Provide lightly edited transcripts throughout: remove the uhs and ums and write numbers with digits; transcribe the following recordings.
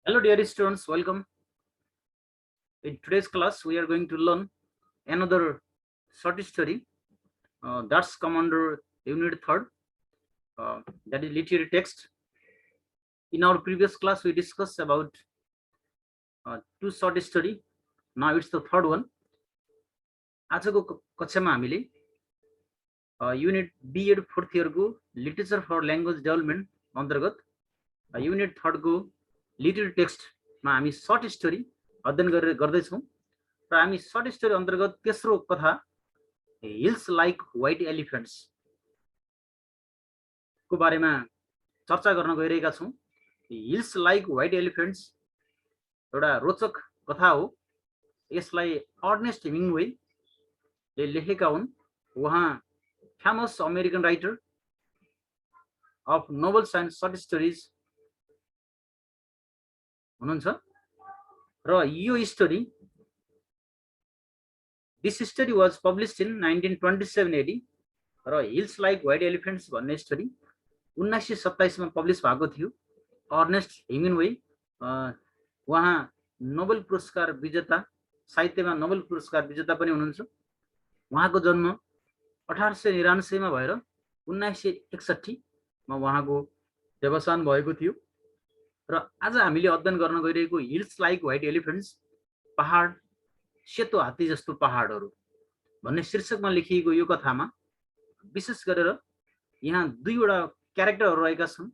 Hello dear students, welcome. In today's class, we are going to learn another short story that's come under unit 3rd, that is literary text. In our previous class, we discussed about two short story. Now it's the third one. आजको कक्षामा हामीले unit B.Ed 4th year को literature for language development अन्तर्गत unit 3rd को literary टेक्स्टमा हामी short story अध्ययन गर्दैछौँ र हामी सर्ट स्टोरी अन्तर्गत तेस्रो कथा हिल्स लाइक व्हाइट एलिफेन्ट्स को बारेमा चर्चा गर्न गइरहेका छौँ। हिल्स लाइक व्हाइट एलिफेन्ट्स एउटा रोचक कथा हो। यसलाई अर्नेस्ट हेमिङ्वे ले लेखेका हुन्। उहाँ famous American writer of novels and short stories हुनुहुन्छ र यो story this story was published in 1927 AD र हिल्स लाइक व्हाइट एलिफेन्ट्स भन्ने स्टोरी 1927 मा पब्लिस भएको थियो। अर्नेस्ट हेमिङ्वे उहाँ नोबेल पुरस्कार विजेता, साहित्यमा नोबेल पुरस्कार विजेता पनि हुनुहुन्छ। उहाँको जन्म 1899 मा भएर 1961 मा उहाँको देवसान भएको थियो। र आज हामीले अध्ययन गर्न गइरहेको हिल्स लाइक व्हाइट एलिफेन्ट्स, पहाड सेतो हात्ती जस्तो पहाडहरू भन्ने शीर्षकमा लेखिएको यो कथामा विशेष गरेर यहाँ दुईवटा क्यारेक्टरहरू रहेका छन्।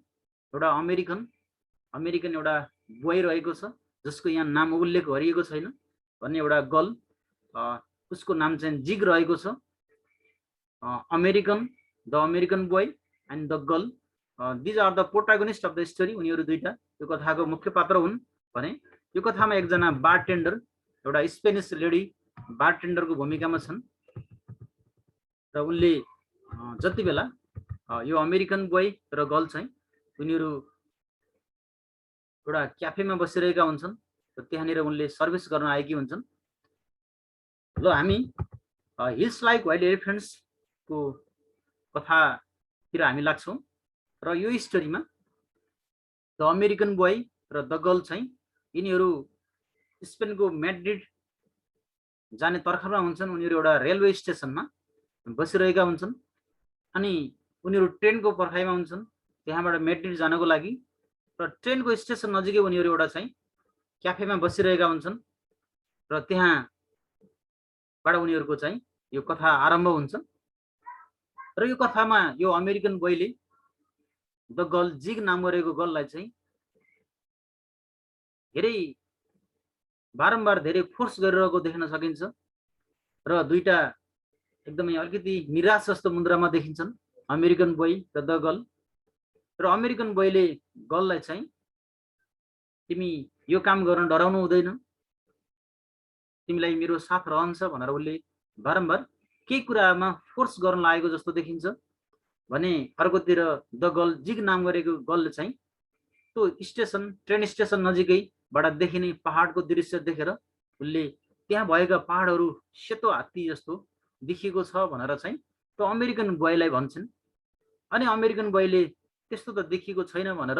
एउटा अमेरिकन एउटा बोय रहेको छ जसको यहाँ नाम उल्लेख गरिएको छैन भन्ने एउटा गर्ल, उसको नाम चाहिँ जिग रहेको छ। The American boy and the girl, these are the protagonist of the story. उनीहरू दुईटा यो कथाको मुख्य पात्र हुन् भने यो कथामा एकजना बारटेन्डर, एउटा स्पेनिस लेडी बारटेन्डरको भूमिकामा छन् र उनले जति बेला यो अमेरिकन बोय र गर्ल चाहिँ उनीहरू एउटा क्याफेमा बसिरहेका हुन्छन् र त्यहाँनिर उनले सर्भिस गर्न आएकी हुन्छन्। ल हामी हिल्स लाइक व्हाइट एलिफेन्ट्स को कथातिर हामी लाग्छौँ र यो स्टोरीमा द अमेरिकन बोय र द गर्ल चाहिँ यिनीहरू स्पेनको म्याड्रिड जाने तर्खरमा हुन्छन्। उनीहरू एउटा रेलवे स्टेसनमा बसिरहेका हुन्छन् अनि उनीहरू ट्रेनको पर्खाइमा हुन्छन् त्यहाँबाट म्याड्रिड जानको लागि। र ट्रेनको स्टेसन नजिकै उनीहरू एउटा चाहिँ क्याफेमा बसिरहेका हुन्छन् र त्यहाँबाट उनीहरूको चाहिँ यो कथा आरम्भ हुन्छ। र यो कथामा यो अमेरिकन बोयले द गर्ल, जिग नाम गरेको गर्ललाई चाहिँ बारम्बार धेरै फोर्स गरिरहेको देख्न सकिन्छ र दुईटा एकदमै अलिकति निराश जस्तो मुद्रामा देखिन्छन्, अमेरिकन बोय र द गर्ल। र अमेरिकन बोयले गर्ललाई चाहिँ तिमी यो काम गर्न डराउनु हुँदैन, तिमीलाई मेरो साथ रहन्छ भनेर उसले बारम्बार केही कुरामा फोर्स गर्न लागेको जस्तो देखिन्छ भने अर्कोतिर द गर्ल, जिग नाम गरेको गर्लले चाहिँ त्यो स्टेसन, ट्रेन स्टेसन नजिकैबाट देखिने पहाडको दृश्य देखेर उसले त्यहाँ भएका पहाडहरू सेतो हात्ती जस्तो देखिएको छ भनेर चाहिँ त्यो अमेरिकन बोयलाई भन्छन्। अनि अमेरिकन बोयले त्यस्तो त देखिएको छैन भनेर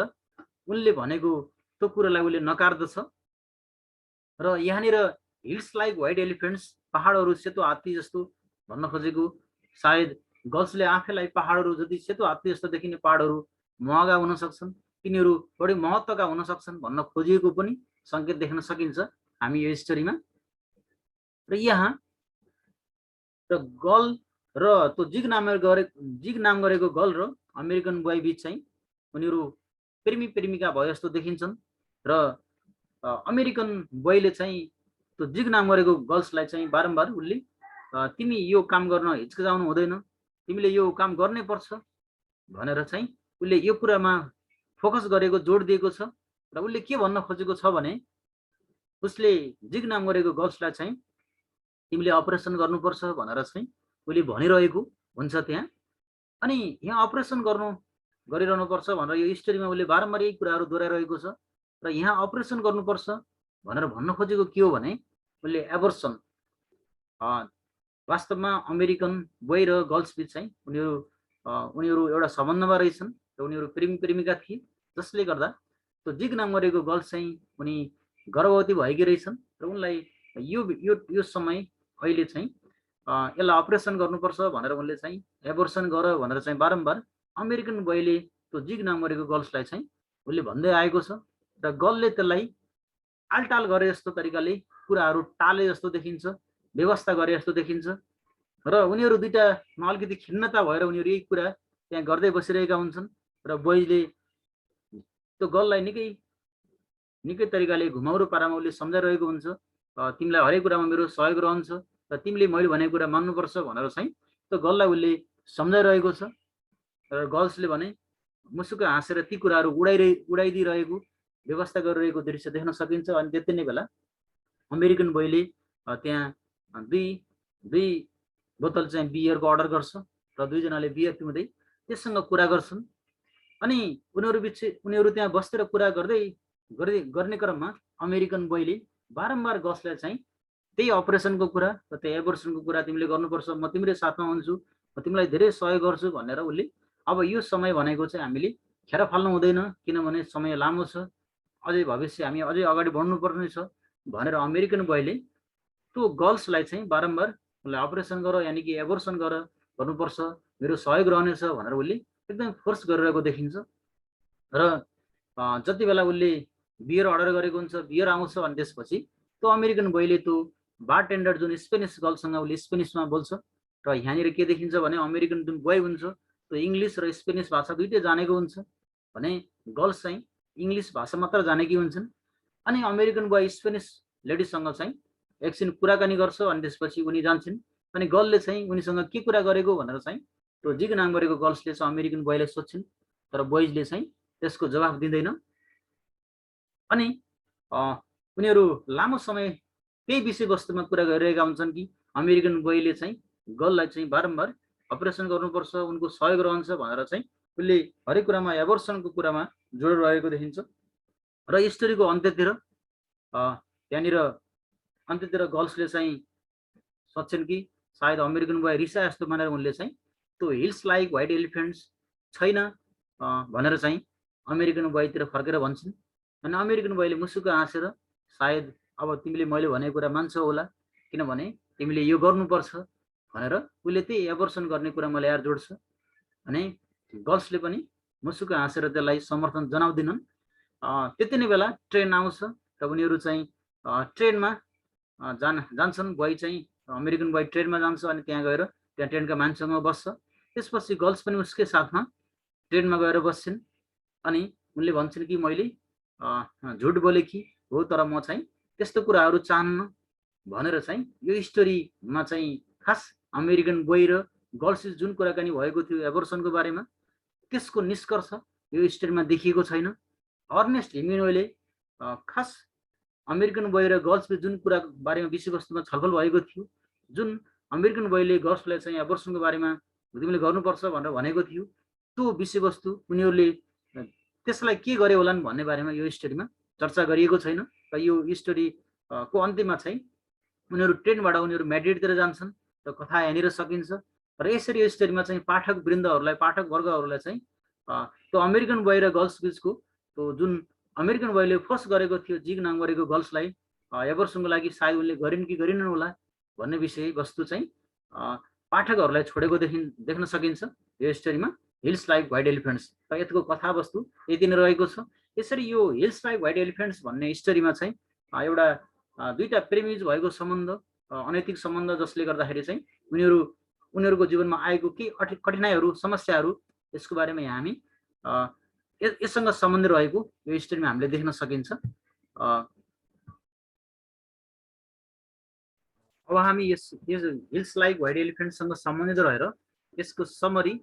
उनले भनेको त्यो कुरालाई उसले नकार्दछ र यहाँनिर हिल्स लाइक व्हाइट एलिफेन्ट्स, पहाडहरू सेतो हात्ती जस्तो भन्न खोजेको सायद गर्ल्सले आफैलाई पहाडहरू जति सेतो हात्ती जस्तो देखिने पहाडहरू महँगा हुन सक्छन्, तिनीहरू बढी महत्त्वका हुन सक्छन् भन्न खोजिएको पनि सङ्केत देख्न सकिन्छ हामी यो स्टोरीमा। र यहाँ र गर्ल र त्यो जिग नाम गरेको गर्ल र अमेरिकन बोय बीच चाहिँ उनीहरू प्रेमिका भए जस्तो देखिन्छन् र अमेरिकन बोयले चाहिँ त्यो जिग नाम गरेको गर्ल्सलाई चाहिँ बारम्बार उसले तिमी यो काम गर्न हिचकिचाउनु हुँदैन, तिमीले यो काम गर्नै पर्छ भनेर चाहिँ उसले यो कुरामा फोकस गरेको, जोड दिएको छ। र उसले के भन्न खोजेको छ भने उसले जिग नाम गरेको गर्ल्सलाई चाहिँ तिमीले अपरेसन गर्नुपर्छ भनेर चाहिँ उसले भनिरहेको हुन्छ त्यहाँ। अनि यहाँ अपरेसन गरिरहनु पर्छ भनेर यो स्टोरीमा उसले बारम्बार यही कुराहरू दोहोऱ्याइरहेको छ। र यहाँ अपरेसन गर्नुपर्छ भनेर भन्न खोजेको के हो भने उसले एबर्सन, वास्तवमा अमेरिकन बोय र गर्ल्स बीच चाहिँ उनीहरू एउटा सम्बन्धमा रहेछन् र उनीहरू प्रेमिका थिए, जसले गर्दा त्यो जिग नाम गरेको गर्ल चाहिँ उनी गर्भवती भएकी रहेछन् र उनलाई यो समय अहिले चाहिँ यसलाई अपरेसन गर्नुपर्छ भनेर उनले चाहिँ एबोर्सन गर भनेर चाहिँ बारम्बार अमेरिकन बोयले त्यो जिग नाम गरेको गर्ल्सलाई चाहिँ उसले भन्दै आएको छ र गर्लले त्यसलाई आलटाल गरे जस्तो तरिकाले कुराहरू टाले जस्तो देखिन्छ, व्यवस्था गरे जस्तो देखिन्छ र उनीहरू दुईटामा अलिकति खिन्नता भएर उनीहरू यही कुरा त्यहाँ गर्दै बसिरहेका हुन्छन् र बोयले त्यो गर्ललाई निकै तरिकाले घुमाउरो पारामा उसले सम्झाइरहेको हुन्छ, तिमीलाई हरेक कुरामा मेरो सहयोग रहन्छ र तिमीले मैले भनेको कुरा मान्नुपर्छ भनेर चाहिँ त्यो गर्ललाई उसले सम्झाइरहेको छ र गर्ल्सले भने मुसुक्क हाँसेर ती कुराहरू उडाइदिइरहेको व्यवस्था गरिरहेको दृश्य देख्न सकिन्छ। अनि त्यति नै बेला अमेरिकन बोयले त्यहाँ दुई बोतल चाहिँ बियरको अर्डर गर्छ र दुईजनाले बियर पिउँदै त्यससँग कुरा गर्छन्। अनि उनीहरू त्यहाँ बसेर कुरा गर्ने क्रममा अमेरिकन बोयले बारम्बार गर्ल्सलाई चाहिँ त्यही अपरेसनको कुरा र त्यही एबोर्सनको कुरा तिमीले गर्नुपर्छ, म तिम्रै साथमा हुन्छु, म तिमीलाई धेरै सहयोग गर्छु भनेर उसले अब यो समय भनेको चाहिँ हामीले खेर फाल्नु हुँदैन, किनभने समय लामो छ, अझै भविष्य हामी अझै अगाडि बढ्नुपर्ने छ भनेर अमेरिकन बोयले त्यो गर्ल्सलाई चाहिँ बारम्बार उसलाई अपरेसन गर यानि कि एबोर्सन गर्नुपर्छ, मेरो सहयोग रहनेछ भनेर उसले एकदम फोर्स गरिरहेको देखिन्छ। र जति बेला उसले बियर अर्डर गरेको हुन्छ, बियर आउँछ अनि त्यसपछि त्यो अमेरिकन बोयले त्यो बारटेन्डर जुन स्पेनिस गर्लसँग उसले स्पेनिसमा बोल्छ र यहाँनिर के देखिन्छ भने अमेरिकन जुन बोय हुन्छ त्यो इङ्ग्लिस र स्पेनिस भाषा दुइटै जानेको हुन्छ भने गर्ल्स चाहिँ इङ्ग्लिस भाषा मात्र जानेकी हुन्छन्। अनि अमेरिकन बोय स्पेनिस लेडीसँग चाहिँ एकछिन कुराकानी गर्छ अनि त्यसपछि उनी जान्छन्। अनि गर्लले चाहिँ उनीसँग के कुरा गरेको भनेर चाहिँ त्यो जिग नाम गरेको गर्ल्सले चाहिँ अमेरिकन बोयलाई सोध्छन्, तर बोइजले चाहिँ त्यसको जवाफ दिँदैन। अनि उनीहरू लामो समय त्यही विषयवस्तुमा कुरा गरिरहेका हुन्छन् कि अमेरिकन बोयले चाहिँ गर्ललाई चाहिँ बारम्बार अपरेसन गर्नुपर्छ, उनको सहयोग रहन्छ भनेर चाहिँ उसले हरेक कुरामा एबोर्सनको कुरामा जोड रहेको देखिन्छ। र स्टोरीको अन्त्यतिर त्यहाँनिर गर्ल्सले चाहिँ सोच्छन् कि सायद अमेरिकन बोय रिसा जस्तो मानेर उनले चाहिँ त्यो हिल्स लाइक व्हाइट एलिफेन्ट्स छैन भनेर चाहिँ अमेरिकन बोयतिर फर्केर भन्छन्। अनि अमेरिकन बोयले मुसुक्क हाँसेर सायद अब तिमीले मैले भनेको कुरा मान्छौ होला, किनभने तिमीले यो गर्नुपर्छ भनेर उसले त्यही एबोर्सन गर्ने कुरामा ल्याएर जोड्छ। अनि गर्ल्सले पनि मुसुक्क हाँसेर त्यसलाई समर्थन जनाउँदिनन्। त्यति नै बेला ट्रेन आउँछ र उनीहरू चाहिँ ट्रेनमा जान्छन्। बोय चाहिँ अमेरिकन बोय ट्रेनमा जान्छ अनि त्यहाँ गएर त्यहाँ ट्रेनका मान्छेसँग बस्छ। त्यसपछि गर्ल्स पनि उसकै साथमा ट्रेनमा गएर बस्छन्। अनि उनले भन्छन् कि मैले झुट बोले कि हो, तर म चाहिँ त्यस्तो कुराहरू चाहन्न भनेर चाहिँ यो स्टोरीमा चाहिँ खास अमेरिकन बोय र गर्ल्स जुन कुराकानी भएको थियो एबोर्सनको बारेमा त्यसको निष्कर्ष यो स्टोरीमा देखिएको छैन। अर्नेस्ट हेमिङ्वेले खास अमेरिकन बोय र गर्ल्स जुन कुरा बारेमा विषयवस्तुमा छलफल भएको थियो, जुन अमेरिकन बोयले गर्ल्सलाई चाहिँ एबोर्सनको बारेमा तिमीले गर्नुपर्छ भनेर भनेको थियो, त्यो विषयवस्तु उनीहरूले त्यसलाई के गरे होलान् भन्ने बारेमा यो स्टोरीमा चर्चा गरिएको छैन। र यो स्टोरीको अन्त्यमा चाहिँ उनीहरू ट्रेनबाट उनीहरू म्याड्रिडतिर जान्छन् र कथा यहाँनिर सकिन्छ। र यसरी यो स्टोरीमा चाहिँ पाठक वर्गहरूलाई चाहिँ त्यो अमेरिकन बोय र गर्ल्स बिचको त्यो जुन अमेरिकन बोयले फोर्स गरेको थियो जिग नाम गरेको गर्ल्सलाई एबोर्सनको लागि सायद उनले गरिन् कि गरिनन् होला भन्ने विषय वस्तु चाहिँ पाठकहरूलाई छोडेको देख्न सकिन्छ यो स्टोरीमा हिल्स लाइक व्हाइट एलिफेन्ट्स। र यसको कथावस्तु यति नै रहेको छ। यसरी यो हिल्स लाइक व्हाइट एलिफेन्ट्स भन्ने स्टोरीमा चाहिँ एउटा दुईटा प्रेमीज भएको सम्बन्ध, अनैतिक सम्बन्ध, जसले गर्दाखेरि चाहिँ उनीहरूको जीवनमा आएको केही कठिनाइहरू, समस्याहरू, यसको बारेमा यहाँ हामी यससँग सम्बन्ध रहेको यो स्टोरीमा हामीले देख्न सकिन्छ। अब हामी यस हिल्स लाइक व्हाइट एलिफेन्टसँग सम्बन्धित रहेर यसको समरी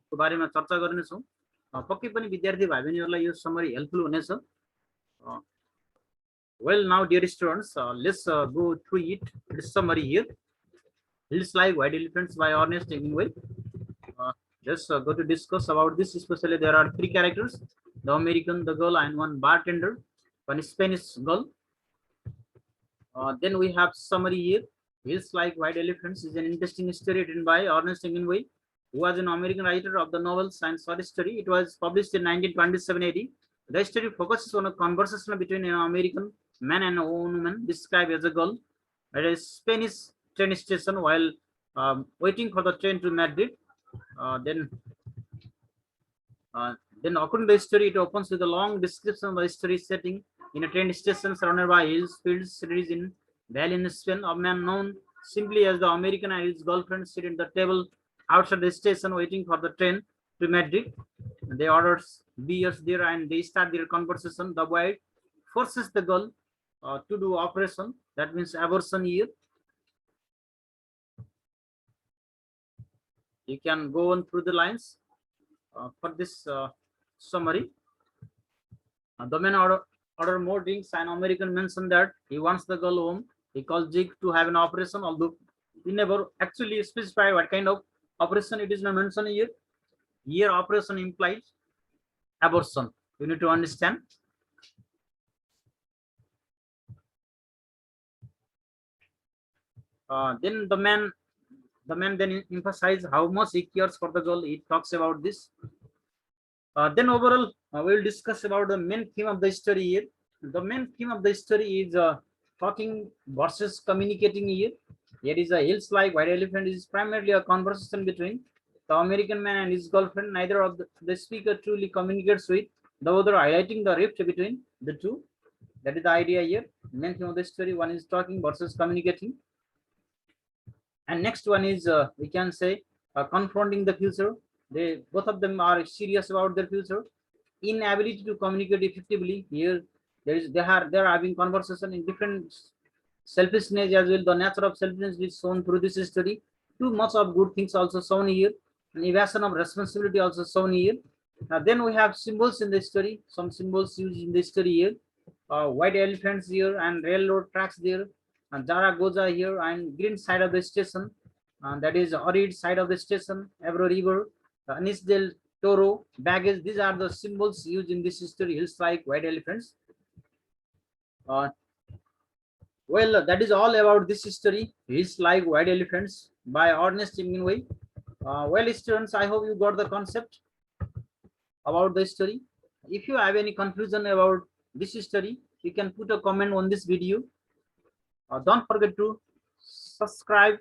को बारेमा चर्चा गर्नेछौँ। पक्कै पनि विद्यार्थी भाइ बहिनीहरूलाई यो समरी हेल्पफुल हुनेछ। Well, now dear students, let's go through it. This summary here. Hills Like White Elephants by Ernest Hemingway. Just go to discuss about this. Especially there are three characters: the American, the girl, and one bartender, one Spanish girl. Then we have summary here. Hills Like White Elephants is an interesting story written by Ernest Hemingway, who was an American writer of the novel and short story. It was published in 1927 AD. The story focuses on a conversation between an American man and a woman described as a girl at a Spanish train station while waiting for the train to Madrid. Uh, then, uh, then according to the story, it opens with a long description of the story setting in a train station surrounded by hills, fields, cities in valley in Spain. A man known simply as the American and his girlfriend sit at the table outside the station waiting for the train to Madrid. They order beers there and they start their conversation. The boy forces the girl to do operation. That means abortion here. You can go on through the lines for this summary. The man order more drinks. An American mentioned that he wants the girl home. He calls Jig to have an operation, although he never actually specify what kind of operation it is not mentioned here. Here, operation implies abortion. You need to understand. Then the man then emphasizes how much he cares for the girl. He talks about this. Then overall, we will discuss about the main theme of the story here. The main theme of the story is talking versus communicating here. Here is a hills like white elephant is primarily a conversation between the American man and his girlfriend. Neither of the speaker truly communicates with the other, highlighting the rift between the two. That is the idea here. Main theme of the story. One is talking versus communicating. And next one is we can say confronting the future. They both of them are serious about their future. Inability to communicate effectively. Here they are having conversation in different selfishness as well. The nature of selfishness is shown through this story. Too much of good things also shown here. And evasion of responsibility also shown here. Then we have symbols in the story. Some symbols used in the story here. White elephants here and railroad tracks there. And Zaragoza here and green side of the station. That is arid side of the station. Ebro River. Anis del Toro, baggage. These are the symbols used in this story. Hills like white elephants. Well, that is all about this story. Hills like white elephants by Ernest Hemingway. Well, students, I hope you got the concept about the story. If you have any confusion about this story, you can put a comment on this video. Don't forget to subscribe,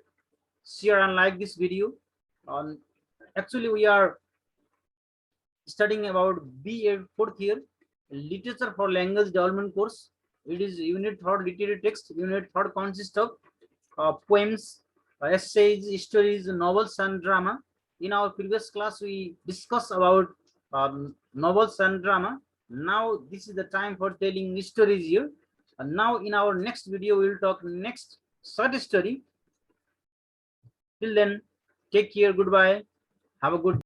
share, and like this video. Actually, we are studying about B.Ed fourth year literature for language development course. It is unit third literary text. Unit third consists of poems, essays, stories, novels, and drama. In our previous class, we discussed about novels and drama. Now this is the time for telling stories here. And now in our next video, we will talk next short story. Till then, take care. Goodbye. Have a good